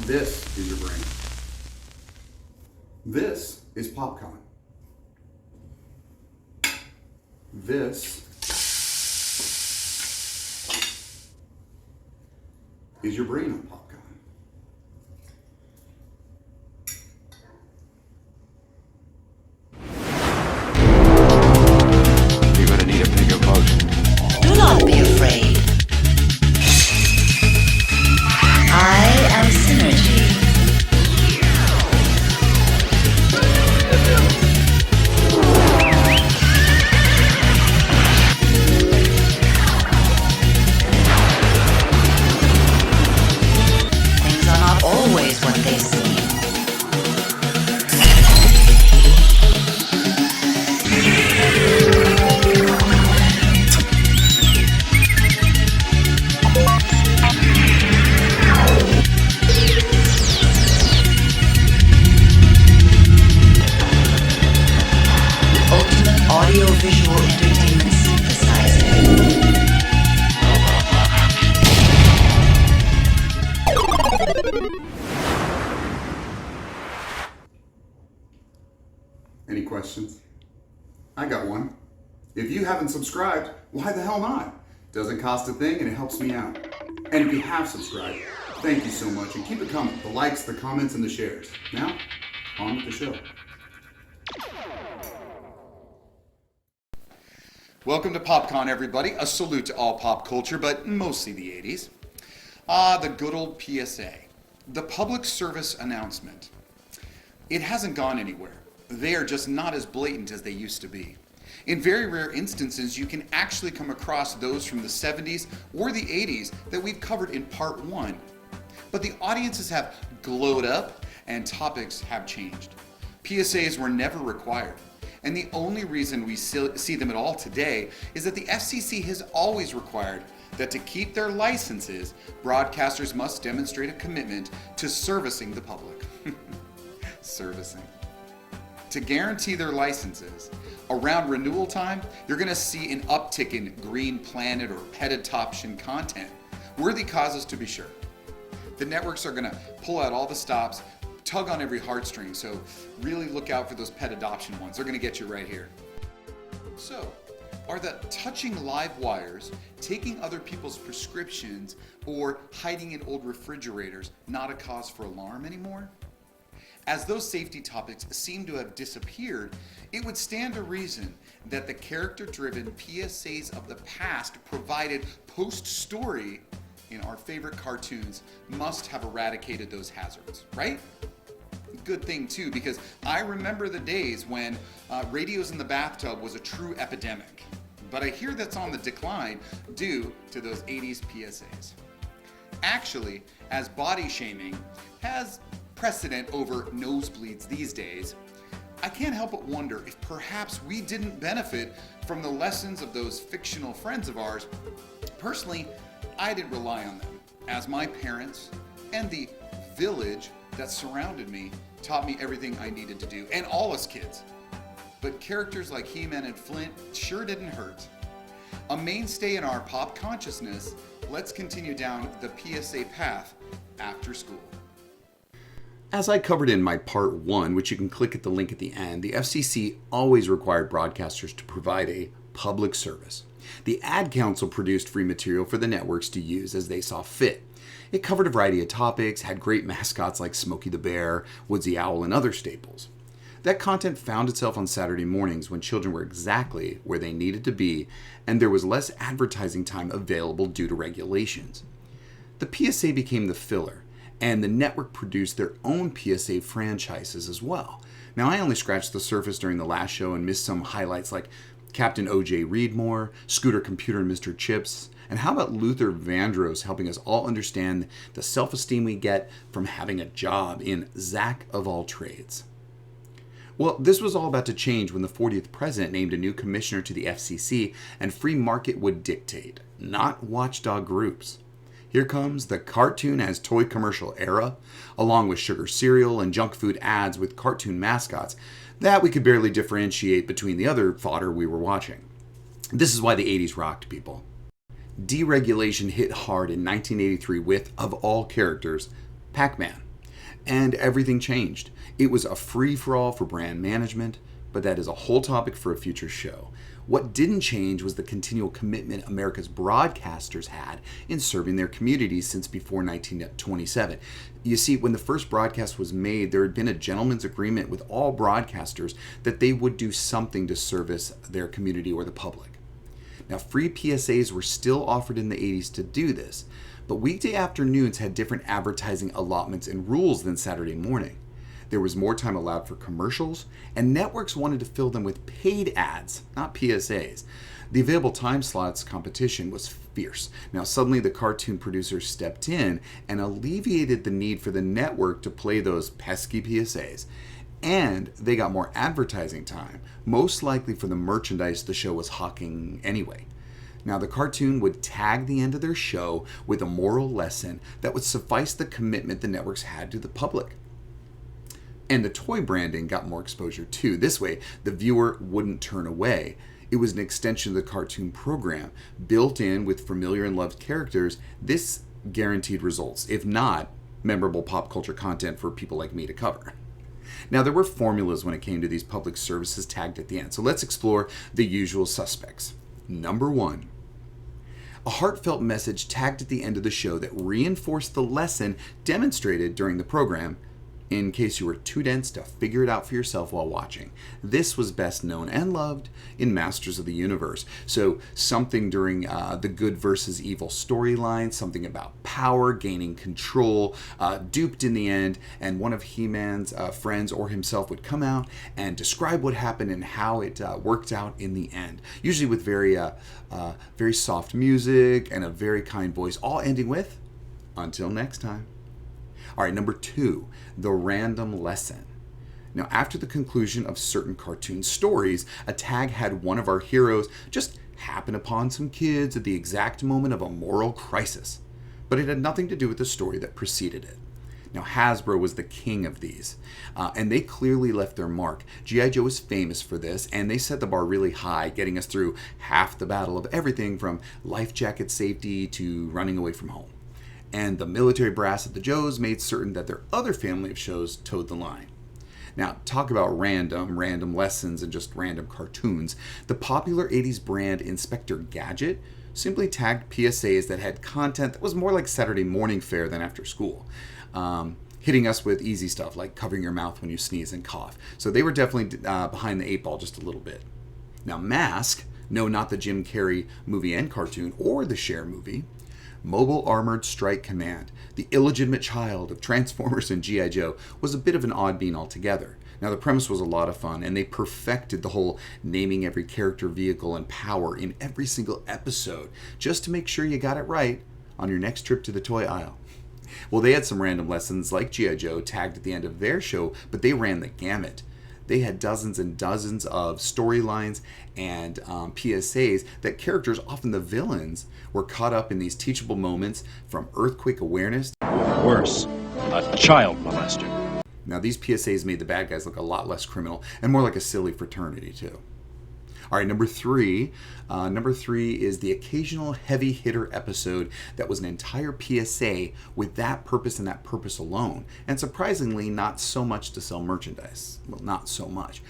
This is your brain. This is popcorn. This is your brain on popcorn. You're gonna need a bigger boat. Do not be afraid. I am Synergy. Things are not always what they seem. Ultimate audio-visual entertainment synthesizer. Any questions? I got one. If you haven't subscribed, why the hell not? Doesn't cost a thing and it helps me out. And if you have subscribed, thank you so much and keep it coming. The likes, the comments, and the shares. Now, on with the show. Welcome to PopCon, everybody. A salute to all pop culture, but mostly the 80s. The good old PSA. The public service announcement. It hasn't gone anywhere. They are just not as blatant as they used to be. In very rare instances, you can actually come across those from the 70s or the 80s that we've covered in part 1. But the audiences have glowed up and topics have changed. PSAs were never required. And the only reason we see them at all today is that the FCC has always required that to keep their licenses, broadcasters must demonstrate a commitment to servicing the public. Servicing. To guarantee their licenses, around renewal time, you're going to see an uptick in Green Planet or pet adoption content. Worthy causes to be sure. The networks are going to pull out all the stops, tug on every heartstring, so really look out for those pet adoption ones. They're going to get you right here. So, are the touching live wires, taking other people's prescriptions, or hiding in old refrigerators not a cause for alarm anymore? As those safety topics seem to have disappeared, it would stand to reason that the character-driven PSAs of the past provided post-story in our favorite cartoons must have eradicated those hazards, right? Good thing too, because I remember the days when radios in the bathtub was a true epidemic. But I hear that's on the decline due to those 80s PSAs. Actually, as body shaming has precedent over nosebleeds these days, I can't help but wonder if perhaps we didn't benefit from the lessons of those fictional friends of ours. Personally, I didn't rely on them, as my parents and the village that surrounded me taught me everything I needed to do, and all us kids. But characters like He-Man and Flint sure didn't hurt. A mainstay in our pop consciousness, let's continue down the PSA path after school. As I covered in my part 1, which you can click at the link at the end, the FCC always required broadcasters to provide a public service. The Ad Council produced free material for the networks to use as they saw fit. It covered a variety of topics, had great mascots like Smokey the Bear, Woodsy Owl, and other staples. That content found itself on Saturday mornings when children were exactly where they needed to be, and there was less advertising time available due to regulations. The PSA became the filler, and the network produced their own PSA franchises as well. Now, I only scratched the surface during the last show and missed some highlights like Captain O.J. Reedmore, Scooter Computer and Mr. Chips, and how about Luther Vandross helping us all understand the self-esteem we get from having a job in Zach of all trades. Well, this was all about to change when the 40th president named a new commissioner to the FCC, and free market would dictate, not watchdog groups. Here comes the cartoon as toy commercial era, along with sugar cereal and junk food ads with cartoon mascots that we could barely differentiate between the other fodder we were watching. This is why the 80s rocked, people. Deregulation hit hard in 1983 with, of all characters, Pac-Man. And everything changed. It was a free-for-all for brand management, but that is a whole topic for a future show. What didn't change was the continual commitment America's broadcasters had in serving their communities since before 1927. You see, when the first broadcast was made, there had been a gentleman's agreement with all broadcasters that they would do something to service their community or the public. Now, free PSAs were still offered in the 80s to do this, but weekday afternoons had different advertising allotments and rules than Saturday morning. There was more time allowed for commercials, and networks wanted to fill them with paid ads, not PSAs. The available time slots competition was fierce. Now, suddenly the cartoon producers stepped in and alleviated the need for the network to play those pesky PSAs. And they got more advertising time, most likely for the merchandise the show was hawking anyway. Now, the cartoon would tag the end of their show with a moral lesson that would suffice the commitment the networks had to the public. And the toy branding got more exposure too. This way, the viewer wouldn't turn away. It was an extension of the cartoon program. Built in with familiar and loved characters, this guaranteed results, if not memorable pop culture content for people like me to cover. Now, there were formulas when it came to these public services tagged at the end, so let's explore the usual suspects. Number 1. A heartfelt message tagged at the end of the show that reinforced the lesson demonstrated during the program, in case you were too dense to figure it out for yourself while watching. This was best known and loved in Masters of the Universe. So something during the good versus evil storyline, something about power, gaining control, duped in the end, and one of He-Man's friends or himself would come out and describe what happened and how it worked out in the end. Usually with very soft music and a very kind voice, all ending with, "Until next time." All right, number 2, the random lesson. Now, after the conclusion of certain cartoon stories, a tag had one of our heroes just happen upon some kids at the exact moment of a moral crisis. But it had nothing to do with the story that preceded it. Now, Hasbro was the king of these, and they clearly left their mark. G.I. Joe is famous for this, and they set the bar really high, getting us through half the battle of everything from life jacket safety to running away from home. And the military brass at the Joes made certain that their other family of shows towed the line. Now, talk about random lessons and just random cartoons. The popular 80s brand Inspector Gadget simply tagged PSAs that had content that was more like Saturday morning fare than after school, hitting us with easy stuff like covering your mouth when you sneeze and cough. So they were definitely behind the 8 ball just a little bit. Now, Mask, no, not the Jim Carrey movie and cartoon or the Cher movie, Mobile Armored Strike Command, the illegitimate child of Transformers and G.I. Joe, was a bit of an odd bean altogether. Now, the premise was a lot of fun, and they perfected the whole naming every character, vehicle, and power in every single episode, just to make sure you got it right on your next trip to the toy aisle. Well, they had some random lessons like G.I. Joe tagged at the end of their show, but they ran the gamut. They had dozens and dozens of storylines and PSAs that characters, often the villains, were caught up in these teachable moments, from earthquake awareness. Worse, a child molester. Now, these PSAs made the bad guys look a lot less criminal and more like a silly fraternity, too. All right, number 3. Number 3 is the occasional heavy hitter episode that was an entire PSA with that purpose and that purpose alone. And surprisingly, not so much to sell merchandise. Well, not so much.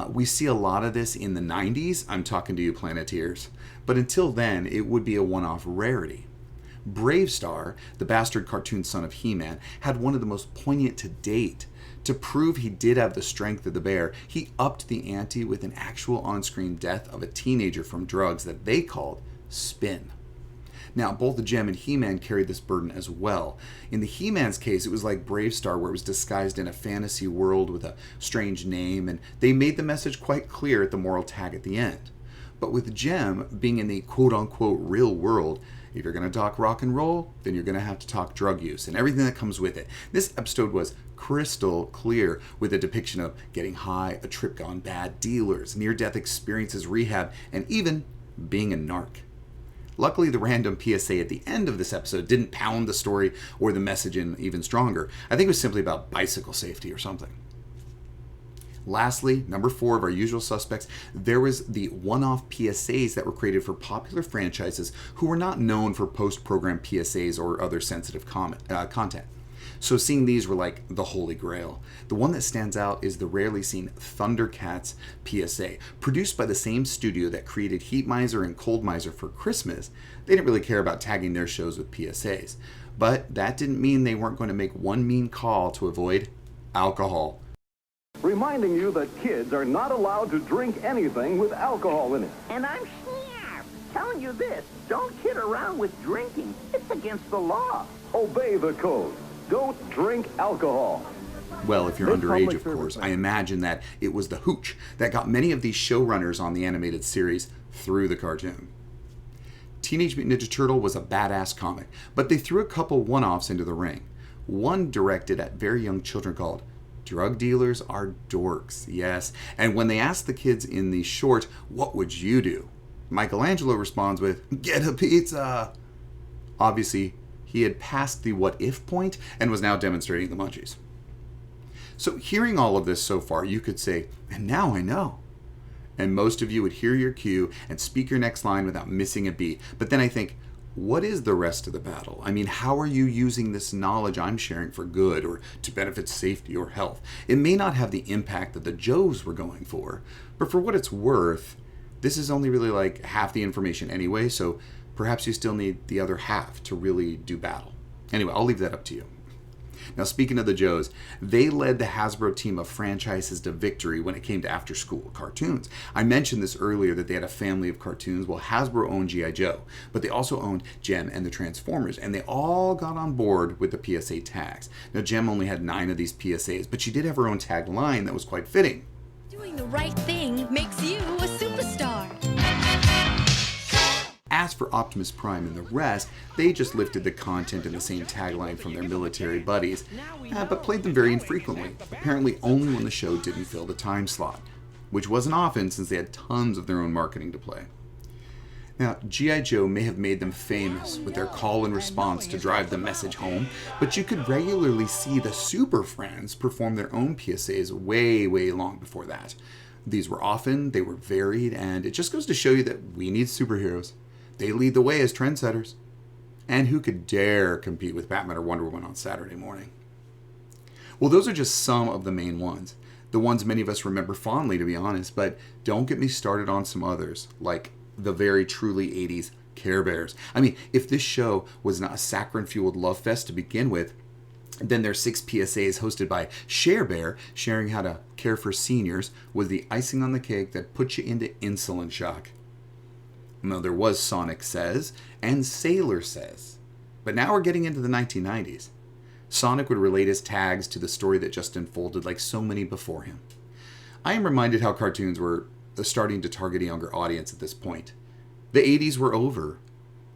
We see a lot of this in the 90s. I'm talking to you, Planeteers. But until then, it would be a one-off rarity. Bravestar, the bastard cartoon son of He-Man, had one of the most poignant to date. To prove he did have the strength of the bear, he upped the ante with an actual on-screen death of a teenager from drugs that they called spin. Now, both the Gem and He-Man carried this burden as well. In the He-Man's case, it was like Bravestar, where it was disguised in a fantasy world with a strange name, and they made the message quite clear at the moral tag at the end. But with Gem being in the quote-unquote real world, if you're going to talk rock and roll, then you're going to have to talk drug use and everything that comes with it. This episode was crystal clear with a depiction of getting high, a trip gone bad, dealers, near-death experiences, rehab, and even being a narc. Luckily, the random PSA at the end of this episode didn't pound the story or the message in even stronger. I think it was simply about bicycle safety or something. Lastly, number 4 of our usual suspects, there was the one-off PSAs that were created for popular franchises who were not known for post-program PSAs or other sensitive content. So seeing these were like the holy grail. The one that stands out is the rarely seen Thundercats PSA. Produced by the same studio that created Heat Miser and Cold Miser for Christmas, they didn't really care about tagging their shows with PSAs. But that didn't mean they weren't going to make one mean call to avoid alcohol. Reminding you that kids are not allowed to drink anything with alcohol in it. And I'm here telling you this. Don't kid around with drinking. It's against the law. Obey the code. Don't drink alcohol. Well, if you're This underage, public of course, service I imagine that it was the hooch that got many of these showrunners on the animated series through the cartoon. Teenage Mutant Ninja Turtle was a badass comic, but they threw a couple one-offs into the ring. One directed at very young children called Drug Dealers Are Dorks, yes. And when they asked the kids in the short, what would you do? Michelangelo responds with, get a pizza. Obviously, he had passed the what if point and was now demonstrating the munchies. So hearing all of this so far, you could say, and now I know. And most of you would hear your cue and speak your next line without missing a beat. But then I think, what is the rest of the battle? I mean, how are you using this knowledge I'm sharing for good or to benefit safety or health? It may not have the impact that the Joes were going for, but for what it's worth, this is only really like half the information anyway, so perhaps you still need the other half to really do battle. Anyway, I'll leave that up to you. Now, speaking of the Joes, they led the Hasbro team of franchises to victory when it came to after-school cartoons. I mentioned this earlier that they had a family of cartoons. Well, Hasbro owned G.I. Joe, but they also owned Jem and the Transformers, and they all got on board with the PSA tags. Now, Jem only had 9 of these PSAs, but she did have her own tag line that was quite fitting. Doing the right thing makes you a superstar. As for Optimus Prime and the rest, they just lifted the content and the same tagline from their military buddies, but played them very infrequently, apparently only when the show didn't fill the time slot, which wasn't often since they had tons of their own marketing to play. Now, G.I. Joe may have made them famous with their call and response to drive the message home, but you could regularly see the Super Friends perform their own PSAs way long before that. These were often, they were varied, and it just goes to show you that we need superheroes. They lead the way as trendsetters. And who could dare compete with Batman or Wonder Woman on Saturday morning? Well, those are just some of the main ones. The ones many of us remember fondly, to be honest, but don't get me started on some others, like the very truly 80s Care Bears. I mean, if this show was not a saccharine-fueled love fest to begin with, then their 6 PSAs hosted by Share Bear, sharing how to care for seniors, was the icing on the cake that put you into insulin shock. Now, there was Sonic Says and Sailor Says. But now we're getting into the 1990s. Sonic would relate his tags to the story that just unfolded like so many before him. I am reminded how cartoons were starting to target a younger audience at this point. The 80s were over.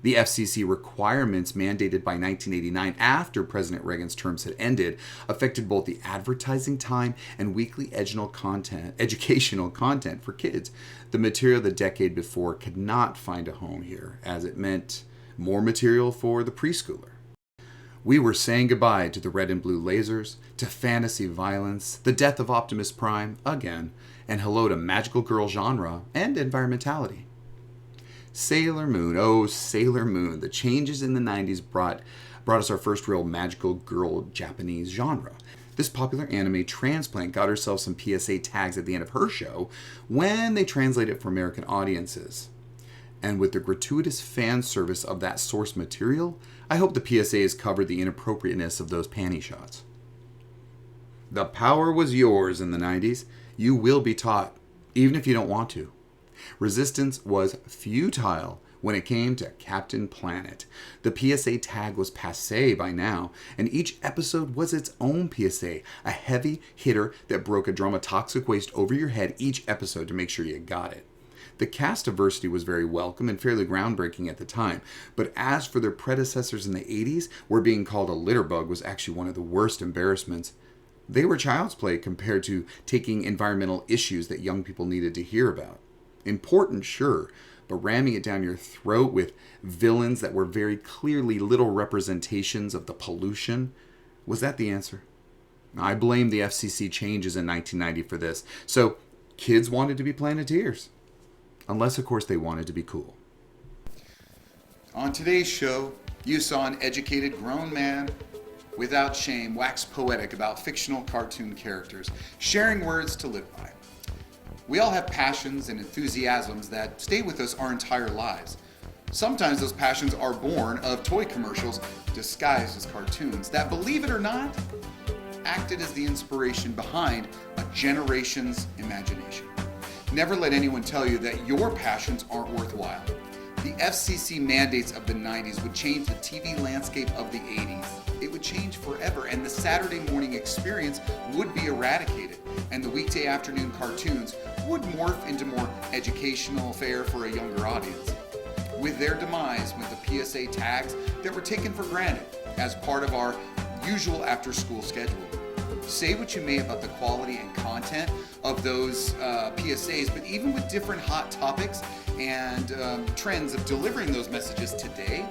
The FCC requirements mandated by 1989 after President Reagan's terms had ended affected both the advertising time and weekly educational content for kids. The material the decade before could not find a home here, as it meant more material for the preschooler. We were saying goodbye to the red and blue lasers, to fantasy violence, the death of Optimus Prime again, and hello to magical girl genre and environmentality. Sailor Moon, oh Sailor Moon, the changes in the 90s brought us our first real magical girl Japanese genre. This popular anime transplant got herself some PSA tags at the end of her show when they translated it for American audiences. And with the gratuitous fan service of that source material, I hope the PSAs covered the inappropriateness of those panty shots. The power was yours in the 90s. You will be taught, even if you don't want to. Resistance was futile when it came to Captain Planet. The PSA tag was passé by now, and each episode was its own PSA, a heavy hitter that broke a drum of toxic waste over your head each episode to make sure you got it. The cast diversity was very welcome and fairly groundbreaking at the time, but as for their predecessors in the 80s, where being called a litterbug was actually one of the worst embarrassments, they were child's play compared to taking environmental issues that young people needed to hear about. Important, sure, but ramming it down your throat with villains that were very clearly little representations of the pollution, was that the answer? I blame the FCC changes in 1990 for this. So, kids wanted to be Planeteers. Unless, of course, they wanted to be cool. On today's show, you saw an educated grown man without shame, wax poetic about fictional cartoon characters, sharing words to live by. We all have passions and enthusiasms that stay with us our entire lives. Sometimes those passions are born of toy commercials disguised as cartoons that, believe it or not, acted as the inspiration behind a generation's imagination. Never let anyone tell you that your passions aren't worthwhile. The FCC mandates of the 90s would change the TV landscape of the 80s. It would change forever, and the Saturday morning experience would be eradicated, and the weekday afternoon cartoons would morph into more educational fare for a younger audience. With their demise went the PSA tags that were taken for granted as part of our usual after-school schedule. Say what you may about the quality and content of those PSAs, but even with different hot topics and trends of delivering those messages today,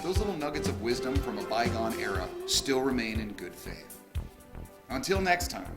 those little nuggets of wisdom from a bygone era still remain in good faith. Until next time,